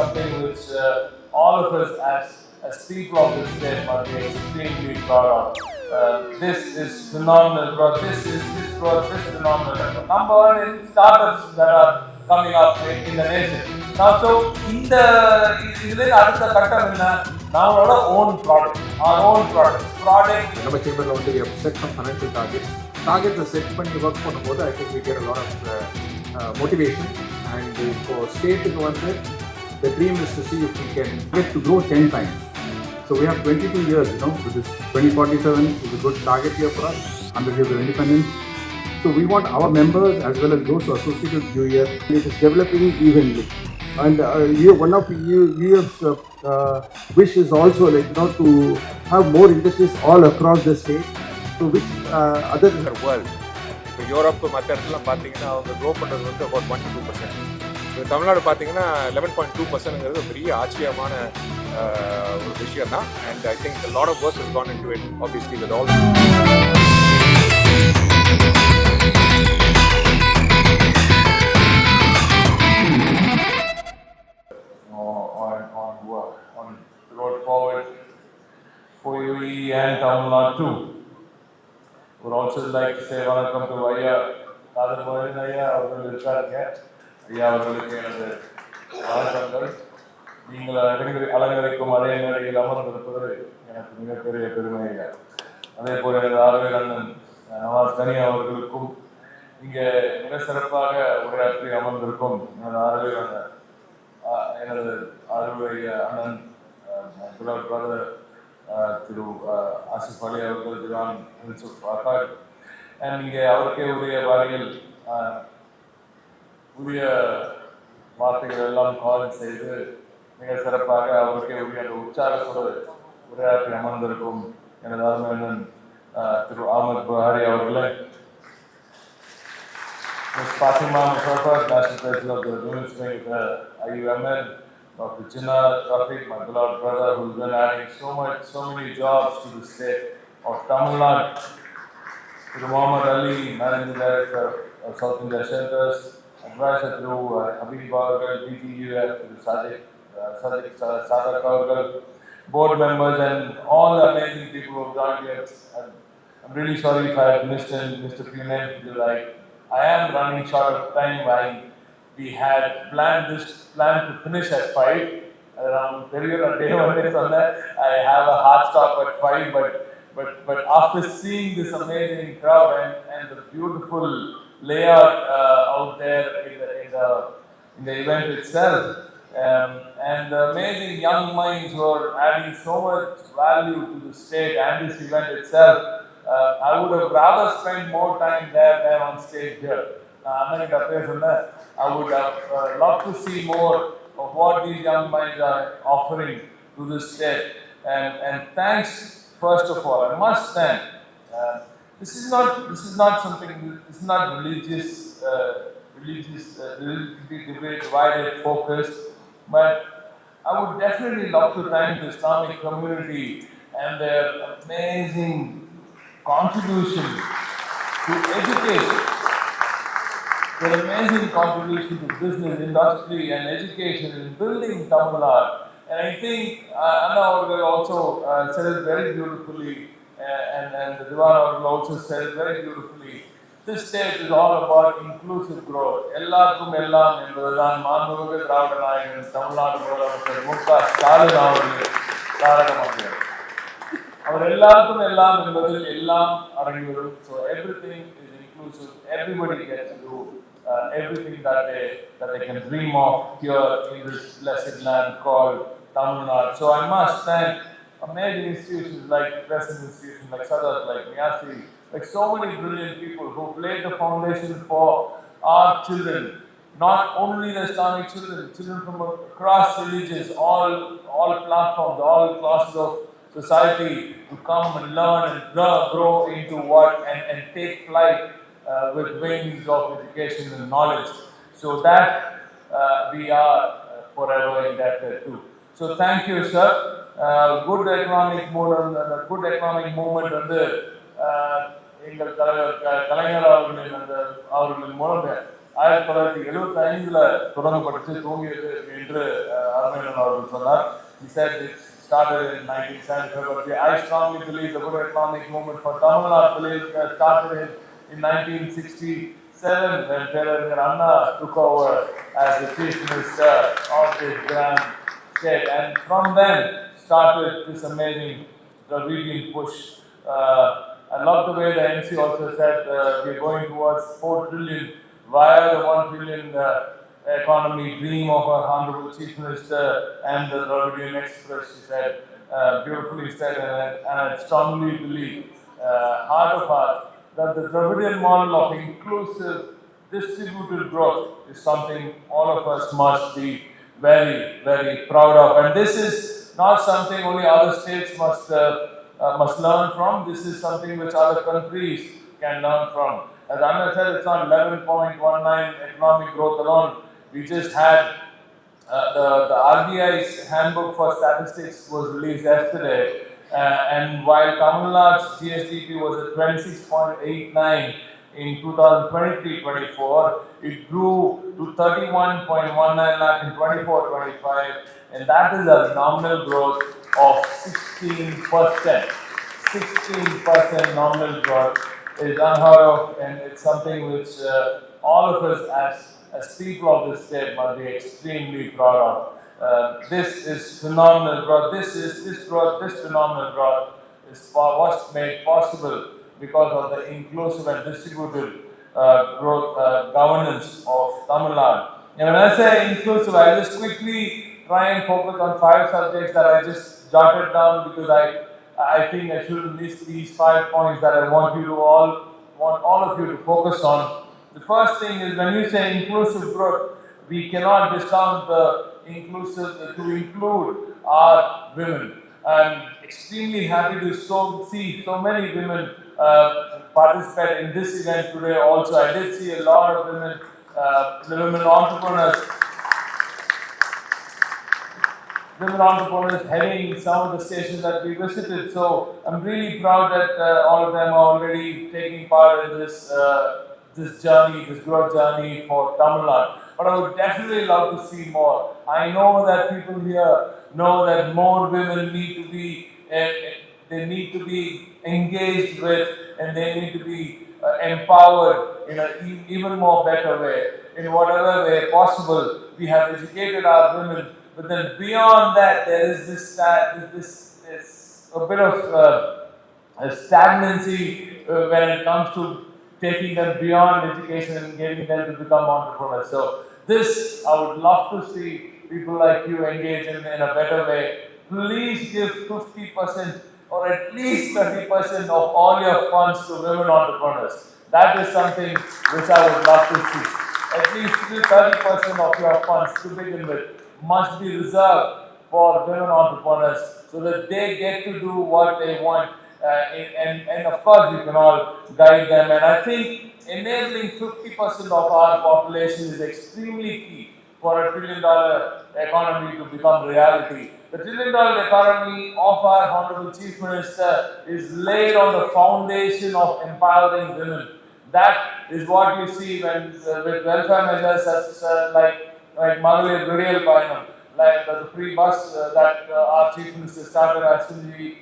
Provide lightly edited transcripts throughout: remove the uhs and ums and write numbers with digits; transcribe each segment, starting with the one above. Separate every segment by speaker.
Speaker 1: something which all of us as people of this state must be extremely proud of. This is phenomenal, bro. This phenomenal. Number one in startups that are coming up in the nation. Now, so in the அடுத்த கட்டம் என்ன, நம்மளோட own product, our own product.
Speaker 2: நம்ம சேம்பர்ல வந்து we have set some financial targets set பண்ணி work பண்ணும்போது I think we get a lot of motivation. And for state வந்து the dream is to see if we can get to grow 10 times. So we have 22 years, with this 2047 is a good target year for us, 100 years of independence. So we want our members as well as those who are associated with UEF, it is developing evenly. And one of UEF's wish is also to have more industries all across the state, to which other
Speaker 3: world. இப்போ Europe மற்ற இடத்துலாம் பார்த்தீங்கன்னா அவங்க grow பண்ணுறது வந்து about 1-2%. இப்போ தமிழ்நாடு பார்த்தீங்கன்னா 11.2%ங்கிறது பெரிய ஆச்சரியமான ஒரு விஷயம் தான். And I think a lot of work has gone into it, obviously with all
Speaker 1: on the road forward for UAE and Tamil Nadu too. Would also like to say welcome to Ayya Kadharmohan Ayya அவர்கள் இருக்காருங்க. ஐயா அவர்களுக்கு எனது வணக்கங்கள். நீங்கள் அலங்கரிக்கும் அதே மேடையில் அமர்ந்திருப்பது எனக்கு மிகப்பெரிய பெருமை ஐயா. அதே போல எனது ஆறுவேல் அண்ணன் நவாஸ் கனி அவர்களுக்கும் இங்கே மிக சிறப்பாக உரையாற்றி அமர்ந்திருக்கும் எனது ஆறுவேல் அண்ணன் பிரதர் திரு ஆசிஃப் அலி அவர்கள், திவான் யூசுப் ஆகாட், அண்ட் இங்கே அவருக்கே உரிய வகையில் உரிய வார்த்தைகள் எல்லாம் கால் செய்து மிக சிறப்பாக அவருக்கே உரிய உற்சாகத்தோடு உரையாற்றி அமர்ந்திருக்கும் எனது அருமையண்ணன் திரு அஹமத் புஹாரி அவர்களே, Ms. Fatima Musharraf, National President of the Women's Wing of the IUMN, Dr. Hon.TRB, my beloved brother, who's been adding so many jobs to the state of Tamil Nadu, to Muhammad Ali, Managing Director of South India Centers, advisor to Habib Bagar, UEF, to Sadiq Sadak, board members, and all the amazing people who have joined here. I'm really sorry if I have missed a few names, because I am running short of time. We had planned to finish at 5. Around period of day one, I have a hard stop at 5. But after seeing this amazing crowd and the beautiful layout out there in the event itself, and the amazing young minds who are adding so much value to the state and this event itself, I would have rather spent more time there than on stage here. I would have loved to see more of what these young minds are offering to the state. And thanks, first of all, I must thank. This is not something. This is not religious debate, divided, focused. But I would definitely love to thank the Islamic community and their amazing contribution to education, their amazing contribution to business, industry, and education in building Tamil Nadu. And I think Anna Orgal also said it very beautifully, and the Diwan Orgal also said it very beautifully. This state is all about inclusive growth. எல்லாருக்கும் எல்லாம் என்பதுதான் மாண்புமிகு திராவிட நாயகன் தமிழ்நாடு முதலமைச்சர் மு.க. ஸ்டாலின் அவர்கள் காரணமாக. அவர் எல்லாருக்கும் எல்லாம் என்பதில் எல்லாம் அடங்கி வரும். So everything is inclusive. Everybody gets to do everything that they can dream of here in this blessed land called Tamil Nadu. So I must thank amazing institutions like present institutions like Sadat, like Miyasi, like so many brilliant people who laid the foundation for our children, not only the Islamic children from across religions, all platforms, all classes of society, to come and learn and grow into and take flight with wings of education and knowledge. So that we are forever indebted to. So thank you, sir. Good economic movement வந்து எங்கள் தலைவர் கலைஞர் அவர்களின் மூலம் 1975 தொடங்கப்பட்டு தூங்கியது என்று அருமையன் அவர்கள் சொன்னார். He said it started in 1975, but I strongly believe the good economic movement for Tamil Nadu started in 1967 when Pelarinyar Anna took over as the chief minister of this grand state, and from then started this amazing Dravidian push. I love the way the MC also said we're going towards 4 trillion via the 1 trillion economy dream of our Honorable Chief Minister and the Dravidian Express, she said, beautifully said, and I strongly believe, heart of heart, that the Dravidian model of inclusive, distributed growth is something all of us must be very, very proud of. And this is not something only other states must learn from. This is something which other countries can learn from. As Anna said, it's not 11.19 economic growth alone. We just had the RBI's handbook for statistics was released yesterday, and while Tamil Nadu's GSDP was at 26.89 in 2023-24, it grew to 31.19 lakh in 24-25, and that is a nominal growth of 16%. 16% nominal growth is unheard of, and it's something which all of us as people of this state must be extremely proud of. This is phenomenal growth. This phenomenal growth was made possible because of the inclusive and distributed growth governance of Tamil Nadu. And when I say inclusive, I just quickly try and focus on 5 subjects that I just jotted down because I think I shouldn't miss these 5 points that I want all of you to focus on. The first thing is, when you say inclusive growth, we cannot discount the to include our women. I'm extremely happy to see so many women participate in this event today. Also, I did see a lot of women entrepreneurs. Women entrepreneurs heading some of the stations that we visited. So I'm really proud that all of them are already taking part in this journey, this growth journey for Tamil Nadu. But I would definitely love to see more. I know that people here know that more women need to be engaged with, and they need to be empowered in an even more better way. In whatever way possible, we have educated our women. But then beyond that, there is this a bit of stagnancy when it comes to taking them beyond education and getting them to become entrepreneurs. So this, I would love to see people like you engage in a better way. Please give 50% or at least 30% of all your funds to women entrepreneurs. That is something which I would love to see. At least 30% of your funds to begin with must be reserved for women entrepreneurs so that they get to do what they want. And of course, we can all guide them. And I think enabling 50% of our population is extremely key for a $1 trillion economy to become reality. The $1 trillion economy of our Honorable Chief Minister is laid on the foundation of empowering women. That is what you see with welfare measures such like Magalir Viral Payanam, like the free bus that our Chief Minister started actually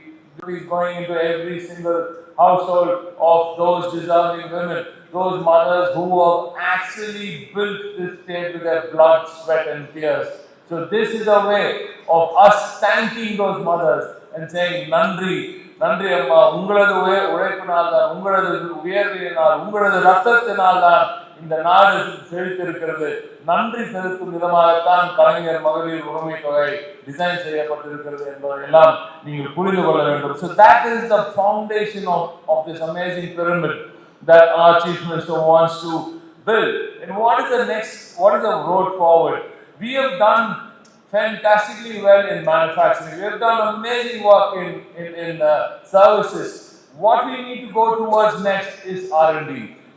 Speaker 1: is going into every single household of those deserving women, those mothers who have actually built this state with their blood, sweat and tears. So this is a way of us thanking those mothers and saying, Nandri Amma, ungaladu உழைப்பினால் தான், உங்களது உயர்வினால், உங்களது ரத்தத்தினால் தான் இந்த நாடு செழித்திருக்கிறது. நன்றி செலுத்தும் விதமாகத்தான் கலைஞர் மகளிர் உரிமை தொகை டிசைன் செய்யப்பட்டிருக்கிறது என்பதையெல்லாம் நீங்கள் புரிந்து கொள்ள வேண்டும். So that is the foundation of this amazing pyramid that our Chief Minister wants to build. And what is the road forward? We have done fantastically well in manufacturing. We have done amazing work in services. What we need to go towards next is R&D.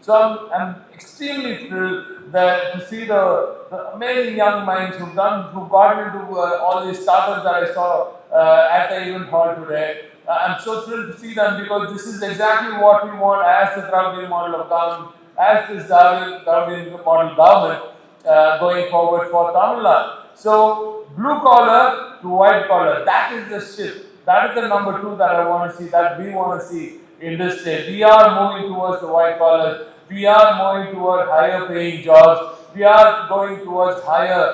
Speaker 1: So I'm extremely thrilled to see the amazing young minds who got into all these startups that I saw at the event hall today. I'm so thrilled to see them because this is exactly what we want as the Dravidian model of as this Dravidian model government going forward for Tamil Nadu. So, blue collar to white collar, that is the shift. That is the number 2 that I want to see, that we want to see in this state. We are moving towards the white collar. We are moving towards higher paying jobs. We are going towards higher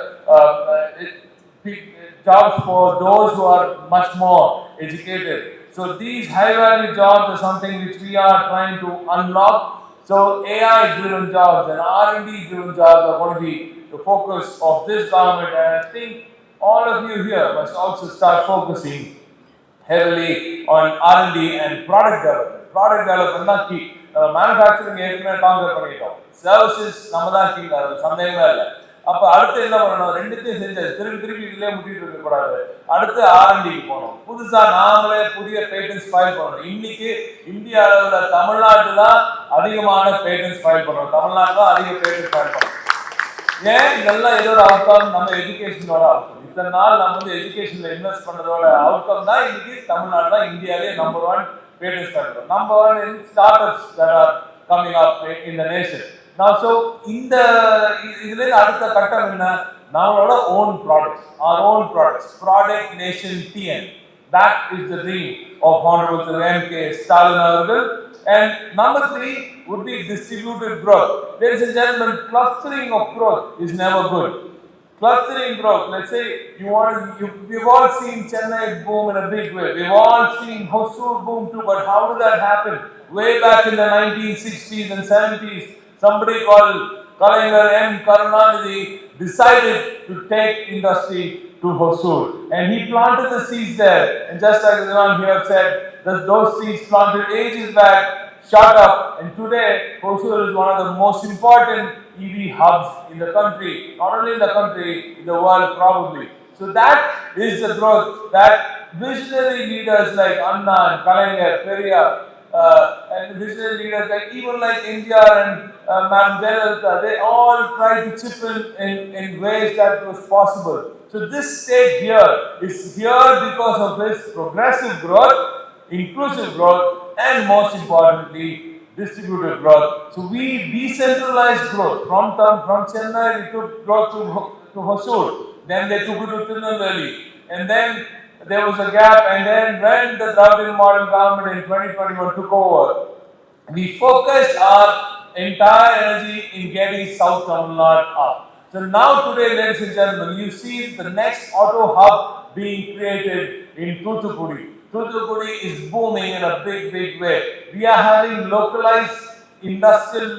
Speaker 1: jobs for those who are much more educated. So these high value jobs are something which we are trying to unlock. So AI driven jobs and R&D driven jobs are going to be the focus of this government, and I think all of you here must also start focusing heavily on R&D and product development. Product development தான் key. Manufacturing ஏற்கனவே conquer பண்ணிட்டோம், services நம்ம தான் கீழே, அது சந்தேகமே இல்லை. அப்போ அடுத்து என்ன பண்ணணும், ரெண்டுத்தையும் செஞ்சது திருப்பி இதுலேயே முட்டிட்டு இருக்கக்கூடாது. அடுத்து R&Dக்கு போகணும், புதுசாக நாமளே புதிய பேட்டன்ஸ் ஃபைல் பண்ணணும். இன்னைக்கு இந்திய அளவில் தமிழ்நாட்டில் தான் அதிகமான பேட்டன்ஸ் ஃபைல் பண்ணுறோம், தமிழ்நாட்டில் தான் அதிக பேட்டன்ஸ் ஃபைல் பண்ணுறோம். ஏன் இதெல்லாம் எதோட அவுட்கம், நம்ம எஜுகேஷனோட அவுட்கம். இத்தனை நாள் நம்ம வந்து எஜுகேஷனில் இன்வெஸ்ட் பண்ணுறதோட அவுட்கம் தான் இன்னைக்கு தமிழ்நாடு தான் இந்தியாவிலே number 1 patents center, number 1 in startups that are coming up in the nation. Now, so in the அடுத்த கட்டம் என்ன, நம்மளோட own products, our own products, product nation TN. That is the dream of Honorable M.K. Stalin avargal. And number 3 would be distributed growth. Ladies and gentlemen, clustering of growth is never good. Clustering growth, let's say we've all seen Chennai boom in a big way. We've all seen Hosur boom too, but how did that happen? Way back in the 1960s and 70s, somebody called Kalaignar M. Karunanidhi decided to take industry to Hosur. And he planted the seeds there. And just like the one here said, those seeds planted ages back shot up, and today Hosur is one of the most important EV hubs in the country, not only in the country, in the world probably. So that is the growth that visionary leaders like Anna and Kalaignar, Periyar, and visionary leaders like even like NTR and Madam Jayalalitha, they all tried to chip in ways that was possible. So this state here is here because of this progressive growth, inclusive growth, and most importantly, distributed growth. So we decentralized growth from Chennai. We took growth to Hosur. Then they took it to Tirunelveli, and then there was a gap. And then when the Dravidian model government in 2021 took over, we focused our entire energy in getting South Tamil Nadu up. So now today, ladies and gentlemen, you see the next auto hub being created in Thoothukudi. Thoothukudi is booming in a big way. We are having localized industrial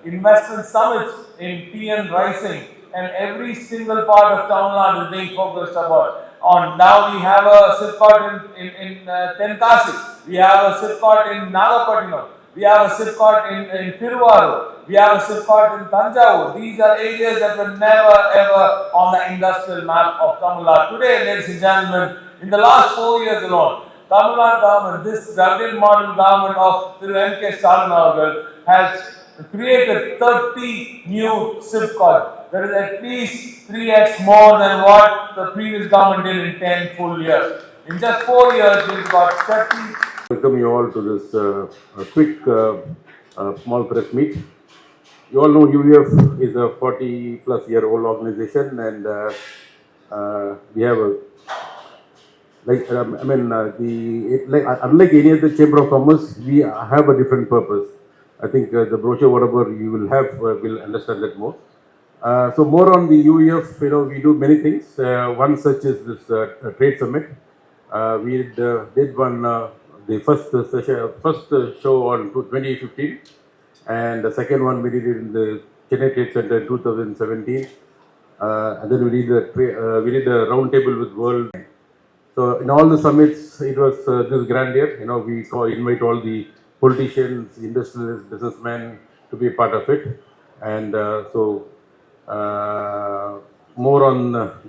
Speaker 1: investment summits in TN Rising, and every single part of Tamil Nadu is being focused on. Now we have a SIPCOT in Tenkasi, we have a SIPCOT in Nagapattinam, we have a SIPCOT in Tiruvarur, we have a SIPCOT in Tanjavur. These are areas that were never ever on the industrial map of Tamil Nadu. Today, ladies and gentlemen, in the last 4 years alone, Tamil Nadu government, this Dravidian model government of M.K. Stalin avargal, has created 30 new SIPCOTs. That is at least 3x more than what the previous government did in 10 full years. In just 4 years, we've got 30.
Speaker 4: Welcome you all to this quick small press meet. You all know UEF is a 40+ year old organization, and we have a unlike any other chamber of commerce, we have a different purpose. I think the brochure, whatever you will have, will understand that more. So more on the UEF, we do many things. One such is this trade summit. We did one, the first show on 2015, and the second one we did in the Chennai Trade Center in 2017. And then we did a round table with world. So in all the summits, it was this grandeur. We invite all the politicians, industrialists, businessmen to be a part of it. And more on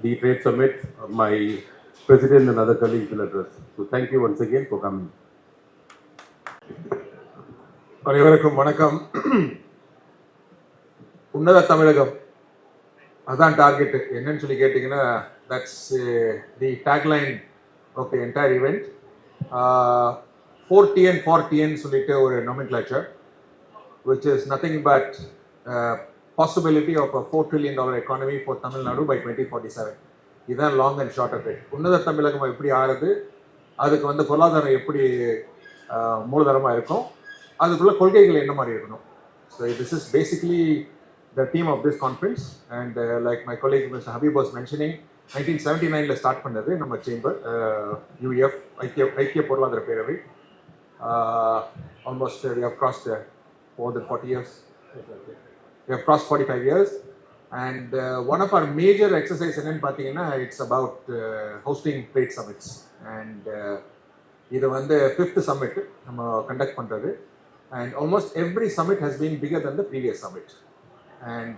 Speaker 4: the trade summit, my president and other colleagues will address. So thank you once again for coming.
Speaker 2: அனைவருக்கும் வணக்கம். உன்னத தமிழகம் அதான் target. என்னன்னு சொல்லி கேட்டிங்கன்னா, that's the tagline of the entire event. 4TN சொல்லிட்டு ஒரு நோமென்க்ளேச்சர். which is nothing but possibility of a $4 trillion economy for Tamil Nadu by 2047. இதுதான் long and short of it. உன்னத தமிழகம் எப்படி ஆறுது, அதுக்கு வந்து பொருளாதாரம் எப்படி மூலதனமாக இருக்கும், அதுக்குள்ள கொள்கைகள் என்ன மாதிரி இருக்கணும். So this is basically the theme of this conference. And like my colleague mister Habib was mentioning, 1979 start பண்ணது நம்ம சேம்பர், UEF ஐக்கிய பொருளாதார பேரவை. Almost we have crossed more than 40 years. We have crossed 45 years. And one of our major exercises in Pathina, it's about hosting trade summits. And this is the 5th summit we conduct. And almost every summit has been bigger than the previous summit. And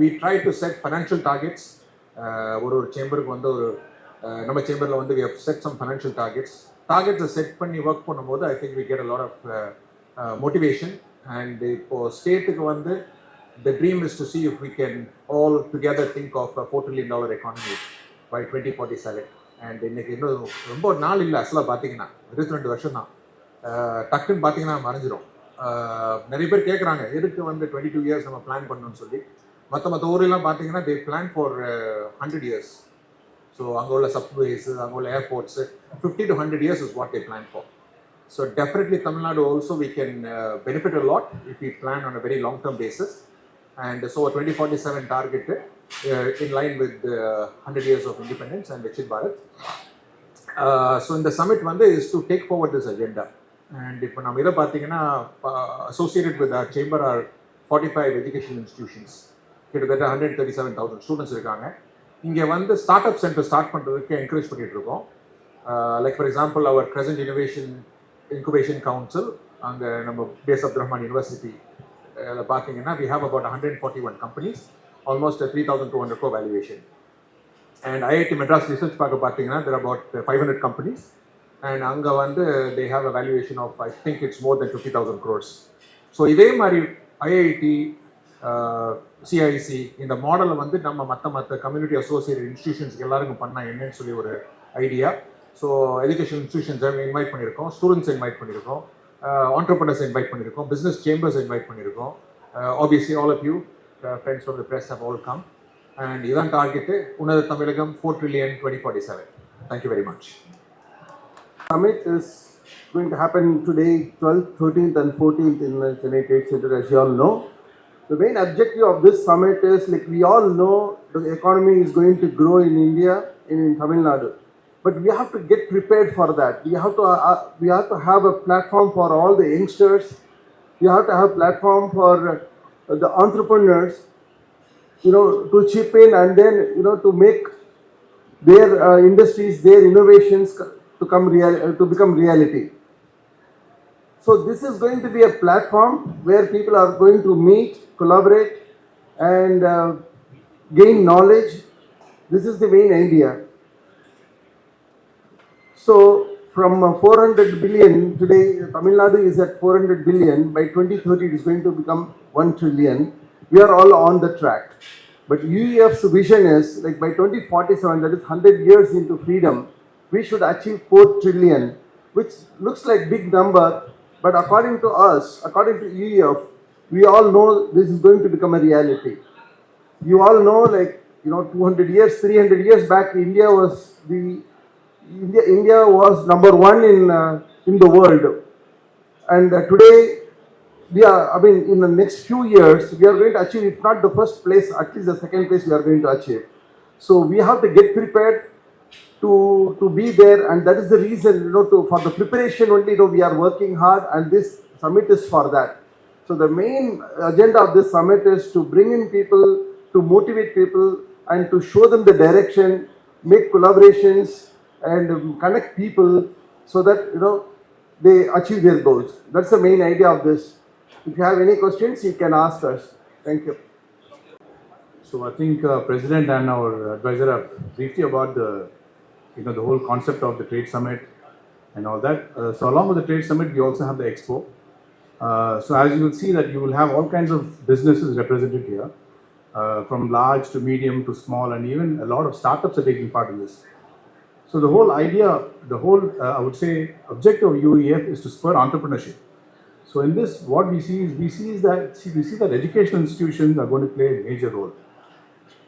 Speaker 2: we try to set financial targets. Our chamber, our chamber, we have set some financial targets. Targets are set பண்ணி work பண்ணும்போது I think we get a lot of motivation. And இப்போ ஸ்டேட்டுக்கு வந்து the dream is to see if we can all together think of a $4 trillion economy by 2047. And இன்னைக்கு இன்னும் ரொம்ப நாள் இல்லை, அசலாக பார்த்தீங்கன்னா 22 வருஷம் தான். டக்குன்னு பார்த்தீங்கன்னா மறைஞ்சிரும். நிறைய பேர் கேட்குறாங்க எதுக்கு வந்து 22 years நம்ம பிளான் பண்ணணும்னு சொல்லி. மற்ற ஊரெல்லாம் பார்த்தீங்கன்னா they plan for 100 years. So அங்கே உள்ள சப்வேஸ், அங்கே உள்ள airports, 50 to 100 years is what they plan for. So definitely Tamil Nadu also we can benefit a lot if we plan on a very long term basis. And so a 2047 target in line with 100 years of independence and Viksit Bharat. So in the summit is to take forward this agenda. And if we are associated with our chamber are 45 educational institutions. கிட்டத்தட்ட 137,000 students இருக்காங்க. இங்கே வந்து start up centre start பண்ணுறதுக்கு encourage பண்ணிட்டு இருக்கோம். Like for example our present incubation council அங்கே நம்ம B S Abdul Rahman university பார்த்தீங்கன்னா we have about 141 companies, almost 3,200 crore valuation. And IIT Madras Research Park பார்த்தீங்கன்னா there are about 500 companies. And அங்கே வந்து they have a valuation of I think it's more than 50,000 crores. So இதே மாதிரி IIT CIC இந்த மாடலை வந்து நம்ம மற்ற கம்யூனிட்டி அசோசியேட் இன்ஸ்டிடியூஷன்ஸ்க்கு எல்லாருக்கும் பண்ணால் என்னன்னு சொல்லி ஒரு idea. So education institutions invite பண்ணியிருக்கோம், ஸ்டூடெண்ட்ஸ் இன்வைட் பண்ணியிருக்கோம், entrepreneurs invite பண்ணியிருக்கோம், business chambers invite பண்ணியிருக்கோம். Obviously all of you friends from the press have all come. And இதான் டார்கெட், உன்னத தமிழகம் 4 trillion 2047. Thank you very much.
Speaker 4: Summit is going to happen today, 12th, 13th and 14th in the Chennai Trade Center, as you all know. The main objective of this summit is, like we all know, the economy is going to grow in India, in Tamil Nadu. But we have to get prepared for that. We have to have a platform for all the youngsters. We have to have a platform for the entrepreneurs, to chip in and then, to make their industries, their innovations to become reality. So this is going to be a platform where people are going to meet, collaborate, and gain knowledge. This is the main idea. So from 400 billion today, Tamil Nadu is at 400 billion. By 2030, it is going to become 1 trillion. We are all on the track. But UEF's vision is, like by 2047, that is 100 years into freedom, we should achieve 4 trillion, which looks like big number. But according to us, according to UEF, we all know this is going to become a reality. You all know, 200 years, 300 years back, India was number one in the world. And today, in the next few years, we are going to achieve, if not the first place, at least the second place we are going to achieve. So we have to get prepared to be there, and that is the reason, for the preparation only, we are working hard, and this summit is for that. So the main agenda of this summit is to bring in people, to motivate people, and to show them the direction, make collaborations, and connect people so that, they achieve their goals. That's the main idea of this. If you have any questions, you can ask us. Thank you.
Speaker 5: So I think President and our advisor have briefed you about the whole concept of the trade summit and all that. So along with the trade summit, we also have the expo. So as you will see that you will have all kinds of businesses represented here, from large to medium to small, and even a lot of startups are taking part in this. So the whole idea, I would say, objective of UEF is to spur entrepreneurship. So in this, what we see is that educational institutions are going to play a major role.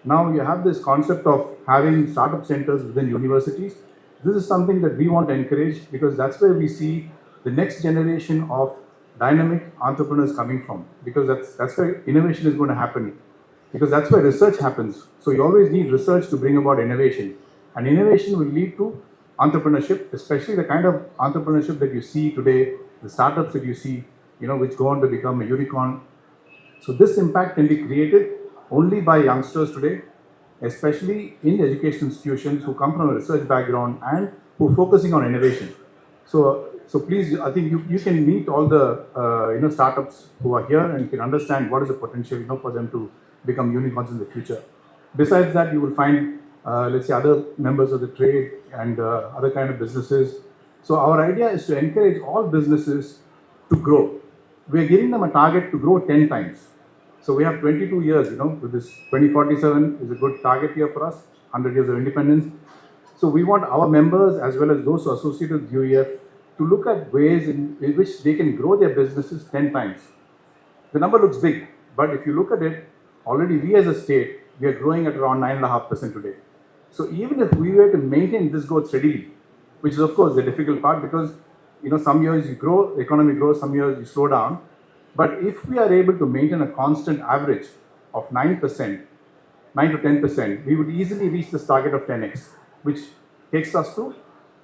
Speaker 5: Now you have this concept of having startup centers within universities. This is something that we want to encourage because that's where we see the next generation of dynamic entrepreneurs coming from. Because that's where innovation is going to happen. Because that's where research happens. So you always need research to bring about innovation. And innovation will lead to entrepreneurship, especially the kind of entrepreneurship that you see today, the startups that you see, which go on to become a unicorn. So this impact can be created only by youngsters today, especially in the education institutions who come from a research background and who are focusing on innovation. So please, I think you can meet all the startups who are here and you can understand what is the potential for them to become unicorns in the future. Besides that, you will find let's say other members of the trade and other kind of businesses. So our idea is to encourage all businesses to grow. We are giving them a target to grow 10 times. So we have 22 years, with this 2047 is a good target year for us, 100 years of independence. So we want our members as well as those who are associated with UEF to look at ways in which they can grow their businesses 10 times. The number looks big, but if you look at it, already we as a state, we are growing at around 9.5% today. So even if we were to maintain this growth steadily, which is of course the difficult part because some years you grow, the economy grows, some years you slow down. But if we are able to maintain a constant average of 9% to 10%, we would easily reach this target of 10x, which takes us to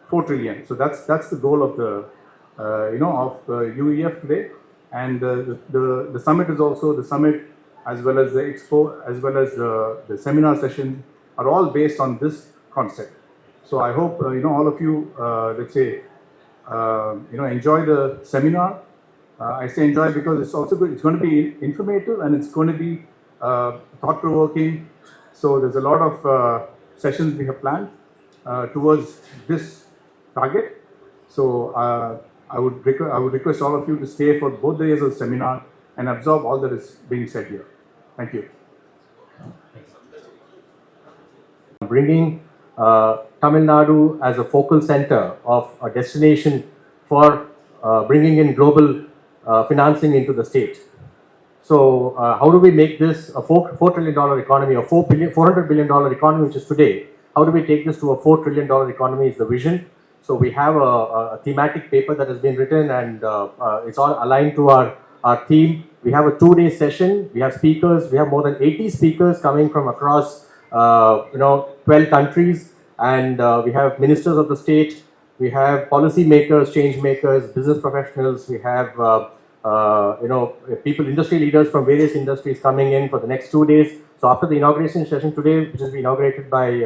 Speaker 5: 4 trillion. So that's the goal of the UEF today. And the summit is also the summit as well as the expo as well as the seminar session are all based on this concept. So I hope all of you let's say enjoy the seminar. I say enjoy because it's also good. It's going to be informative and it's going to be thought-provoking. So there's a lot of sessions we have planned towards this target. So I would request all of you to stay for both the days of the seminar and absorb all that is being said here. Thank you.
Speaker 6: Bringing Tamil Nadu as a focal center of a destination for bringing in global financing into the state. So how do we make this a $4 trillion economy, or $400 billion economy, which is today? How do we take this to a $4 trillion economy is the vision. So we have a thematic paper that has been written and it's all aligned to our theme. We have a 2-day session. We have speakers. We have more than 80 speakers coming from across 12 countries, and we have ministers of the state. We have policy makers, change makers, business professionals. We have people, industry leaders from various industries coming in for the next 2 days. So after the inauguration session today, which has been inaugurated by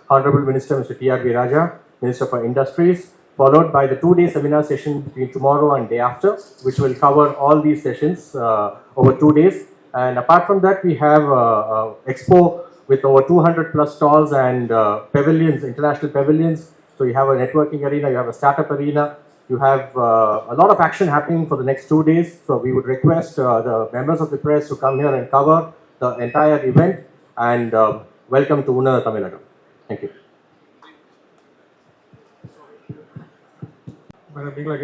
Speaker 6: Honorable Minister Mr. T.R.B. Raja, Minister for Industries, followed by the 2-day seminar session between tomorrow and day after, which will cover all these sessions over 2 days. And apart from that, we have expo with over 200 plus stalls and pavilions, international pavilions. So you have a networking arena, you have a startup arena, you have a lot of action happening for the next 2 days. So we would request the members of the press to come here and cover the entire event. And welcome to Una Tamil Nadu. Thank you.
Speaker 2: Madam, Tamil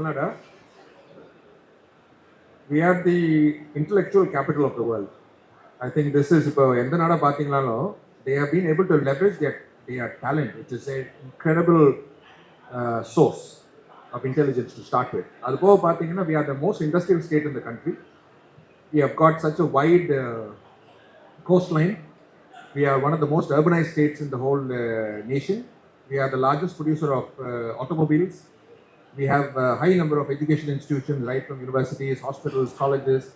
Speaker 2: Nadu, we are the intellectual capital of the world. I think this is, they have been able to leverage their talent, which is an incredible source of intelligence to start with. We are the most industrial state in the country. We have got such a wide coastline. We are one of the most urbanized states in the whole nation. We are the largest producer of automobiles. We have a high number of education institutions, right from universities, hospitals, colleges.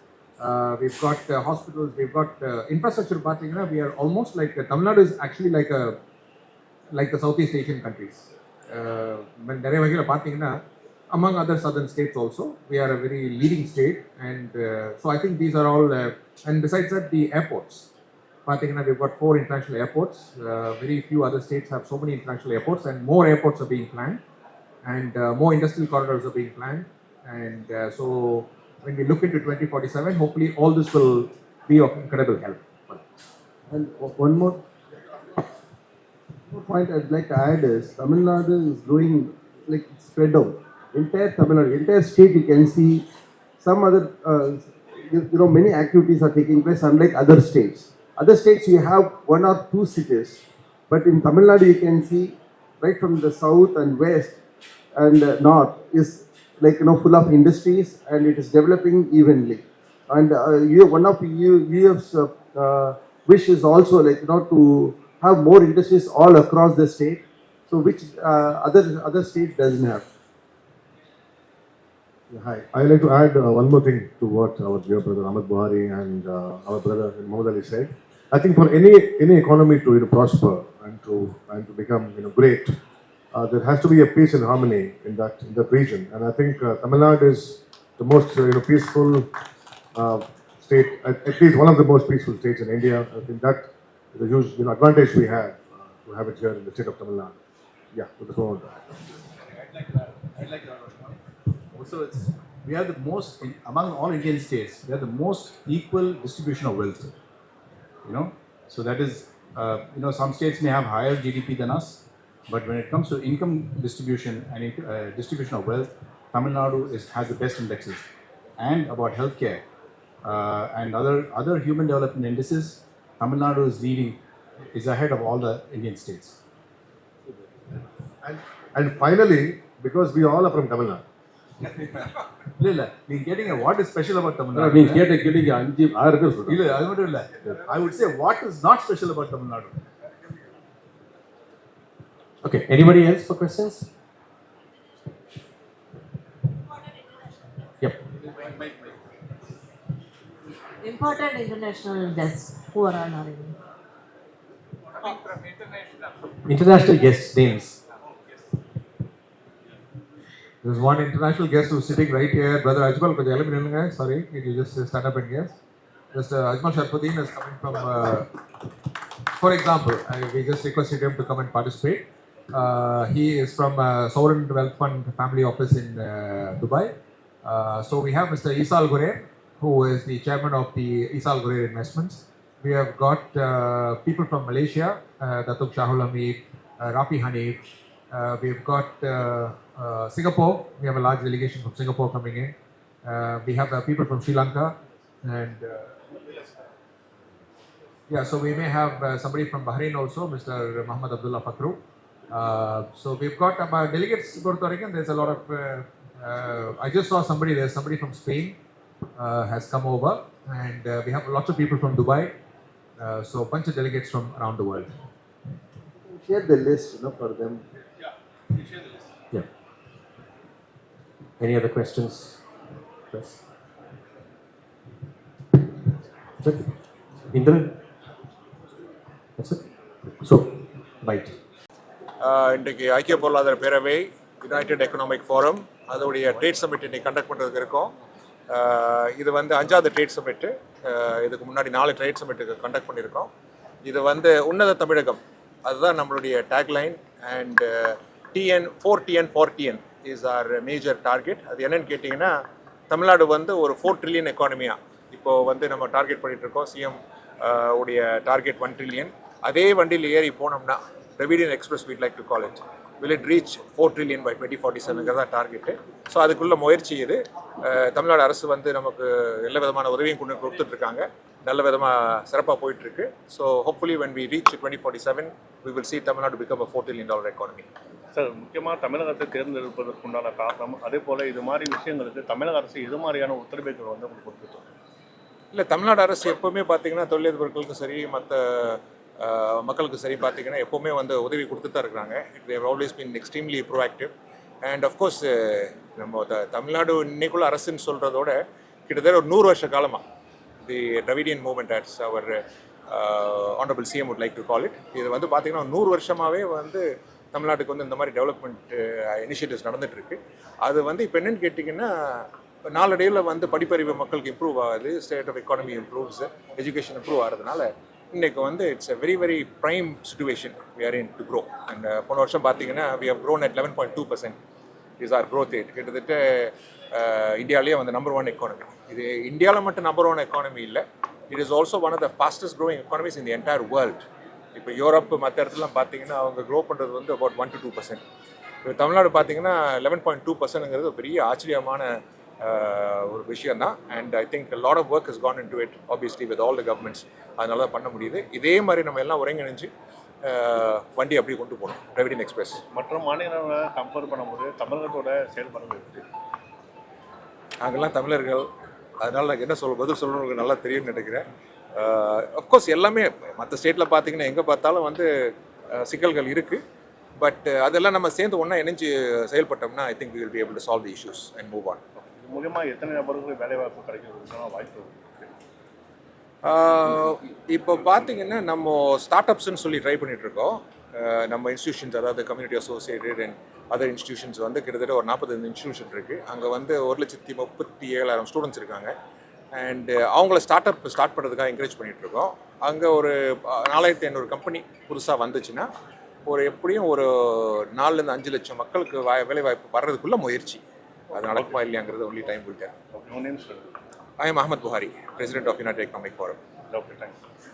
Speaker 2: We've got hospitals, we've got infrastructure. We are almost like, Tamil Nadu is actually like the Southeast Asian countries. Among other southern states also, we are a very leading state. And so I think these are all, and besides that, the airports. We've got 4 international airports. Very few other states have so many international airports, and more airports are being planned, and more industrial corridors are being planned. And so when we look into 2047, hopefully all this will be of incredible help.
Speaker 4: And one more point I'd like to add is Tamil Nadu is growing like spread out. entire Tamil Nadu, entire state, you can see some other, many activities are taking place unlike other states. Other states you have one or two cities, but in Tamil Nadu you can see right from the south and west and north is like full of industries and it is developing evenly. And one of UEF's wish is also to have more industries all across the state. So which other state doesn't have.
Speaker 7: Hi, I'd like to add one more thing to what our dear brother Ahmed Buhari and our brother Mohammed Ali said. I think for any economy to prosper and to become great, there has to be a peace and harmony in that region. And I think Tamil Nadu is the most peaceful state, at least one of the most peaceful states in India. I think that is a huge advantage we have to have it here in the state of Tamil Nadu. Yeah, so that's all.
Speaker 5: I'd like to add also, we are the most, among all Indian states, we are the most equal distribution of wealth. So that is, some states may have higher GDP than us, but when it comes to income distribution and distribution of wealth, Tamil Nadu has the best indexes. And about healthcare and other human development indices, Tamil Nadu is ahead of all the Indian states.
Speaker 7: And finally, because we all are from Tamil Nadu.
Speaker 5: We're getting what is special about Tamil
Speaker 4: I
Speaker 5: Nadu? I would say what is not special about Tamil Nadu?
Speaker 6: Okay, anybody else for questions? Yep.
Speaker 8: Important international guests who are on our event.
Speaker 1: Coming from international.
Speaker 6: International guests, names.
Speaker 2: There's one international guest who's sitting right here, Brother Ajmal. Sorry, you just stand up and guess. Just Ajmal Sharfuddin is coming from, for example, we just requested him to come and participate. He is from Sovereign Wealth Fund Family Office in Dubai. So we have Mr. Isal Gurer, who is the chairman of the Isal Gurer Investments. We have got people from Malaysia, Datuk Shahul Hamid, Rafi Hanif. We've got Singapore. We have a large delegation from Singapore coming in. We have people from Sri Lanka, and so we may have somebody from Bahrain also, Mr. Muhammad Abdullah Fakru. So we've got delegates Puerto Rican. There's a lot of. I just saw somebody. There's somebody from Spain has come over, and we have lots of people from Dubai. So a bunch of delegates from around the world.
Speaker 4: Share the list, for them.
Speaker 6: Yeah. Any other questions? Yes. That's it. Indran? That's it. So, right.
Speaker 3: இன்றைக்கு ஐக்கிய பொருளாதார பேரவை United economic forum அதோடைய trade submit இன்னைக்கு conduct பண்ணுறதுக்கு இருக்கோம். இது 5வது ட்ரேட் சமிட்டு. இதுக்கு முன்னாடி 4 ட்ரேட் சமிட்டுக்கு கண்டக்ட் பண்ணியிருக்கோம். இது உன்னத தமிழகம், அதுதான் நம்மளுடைய tagline. And TN for TN is R major target. அது என்னன்னு கேட்டிங்கன்னா, தமிழ்நாடு ஒரு 4 ட்ரில்லியன் எக்கானமியாக இப்போது நம்ம டார்கெட் பண்ணிகிட்ருக்கோம். சிஎம் உடைய டார்கெட் 1 ட்ரில்லியன். அதே வண்டியில் ஏறி போனோம்னா, Dravidian Express we'd like to call it, will it reach 4 trillion by 2047 target. So அதுக்குள்ள முயற்சி இது. தமிழ்நாடு அரசு நமக்கு எல்லா விதமான உதவியும் கொடுத்துட்ருக்காங்க. நல்ல விதமாக சிறப்பாக போயிட்டுருக்கு. So hopefully when we reach 2047 we will see Tamil become a $4 trillion economy.
Speaker 9: Sir, முக்கியமாக தமிழகத்தை தேர்ந்தெடுப்பதற்குண்டான காரணம், அதே போல் இது மாதிரி விஷயங்களுக்கு தமிழக அரசு எது மாதிரியான ஒத்துழைப்புகள் உங்களுக்கு கொடுத்துருக்கோம்?
Speaker 3: இல்லை, தமிழ்நாடு அரசு எப்போவுமே பார்த்தீங்கன்னா தொழிலதிபர்களுக்கும் சரி மற்ற மக்களுக்கு சரி பார்த்தீங்கன்னா எப்போவுமே உதவி கொடுத்துட்டு தான் இருக்கிறாங்க. they have always been extremely proactive. and of course நம்ம தமிழ்நாடு இன்னைக்குள்ள அரசுன்னு சொல்கிறதோட கிட்டத்தட்ட ஒரு 100 வருஷ காலமாக தி Dravidian movement as our honorable CM would like to call it, இது பார்த்தீங்கன்னா 100 வருஷமாகவே தமிழ்நாட்டுக்கு இந்த மாதிரி டெவலப்மெண்ட் இனிஷியேட்டிவ்ஸ் நடந்துகிட்ருக்கு. அது இப்போ என்னென்னு கேட்டிங்கன்னா, நாளடைவில் படிப்பறிவு மக்களுக்கு இம்ப்ரூவ் ஆகுது, state of economy improves, education improve ஆகிறதுனால இன்றைக்கி it's a very very prime situation we are in to grow. and போன வருஷம் பார்த்தீங்கன்னா we have grown at 11.2% is our growth rate. கிட்டத்தட்ட இந்தியாவிலேயே நம்பர் 1 எக்கானமி. இது இந்தியாவில் மட்டும் நம்பர் 1 எக்கானமி இல்லை, it is also one of the fastest growing economies in the entire world. இப்போ யூரோப் மற்ற இடத்துலாம் பார்த்தீங்கன்னா அவங்க க்ரோ பண்ணுறது about 1 to 2%. இப்போ தமிழ்நாடு பார்த்தீங்கன்னா 11.2%ங்கிறது ஒரு பெரிய ஆச்சரியமான ஒரு விஷயம் தான். And I think lot of work is gone in to it obviously with all the governments. அதனால தான் பண்ண முடியுது. இதே மாதிரி நம்ம எல்லாம் ஒருங்கிணைஞ்சு வண்டி அப்படி கொண்டு போகணும் ரெவிடியன் எக்ஸ்பிரஸ்.
Speaker 9: மற்ற மாநிலங்களை கம்பேர் பண்ணும்போது தமிழகத்தோட செயல்பாடுகள் இருக்குது.
Speaker 3: நாங்கள்லாம் தமிழர்கள், அதனால் எனக்கு என்ன பதில் சொல்லணுங்களுக்கு நல்லா தெரியும்னு நினைக்கிறேன். அஃப்கோர்ஸ் எல்லாமே மற்ற ஸ்டேட்டில் பார்த்தீங்கன்னா எங்கே பார்த்தாலும் வந்து சிக்கல்கள் இருக்குது. பட் அதெல்லாம் நம்ம சேர்ந்து ஒன்றா இணைஞ்சு செயல்பட்டோம்னா I think we will be able to solve the issues and move on.
Speaker 9: இது மூலியமாக எத்தனை நபர்களுக்கு வேலைவாய்ப்பு கிடைக்கிறதுக்கான வாய்ப்பு இருக்குது?
Speaker 3: இப்போ பார்த்தீங்கன்னா நம்ம ஸ்டார்ட் அப்ஸ்ன்னு சொல்லி ட்ரை பண்ணிகிட்ருக்கோம். நம்ம இன்ஸ்டியூஷன்ஸ், அதாவது community associated and other institutions வந்து கிட்டத்தட்ட ஒரு 45 இன்ஸ்டியூஷன் இருக்குது. அங்கே வந்து 1,37,000 ஸ்டூடெண்ட்ஸ் இருக்காங்க. அண்டு அவங்கள ஸ்டார்ட் பண்ணுறதுக்காக என்கரேஜ் பண்ணிகிட்ருக்கோம். அங்கே ஒரு 4,500 கம்பெனி புதுசாக வந்துச்சுன்னா எப்படியும் ஒரு 4-5 லட்சம் மக்களுக்கு வேலைவாய்ப்பு வர்றதுக்குள்ள முயற்சி. அது நடக்குமா இல்லையாங்கிறது ஒன்லி டைம் will tell.
Speaker 9: உங்கள் name sir?
Speaker 3: I am Ahmed Buhari, President of United Economic Forum.
Speaker 9: Okay, thanks.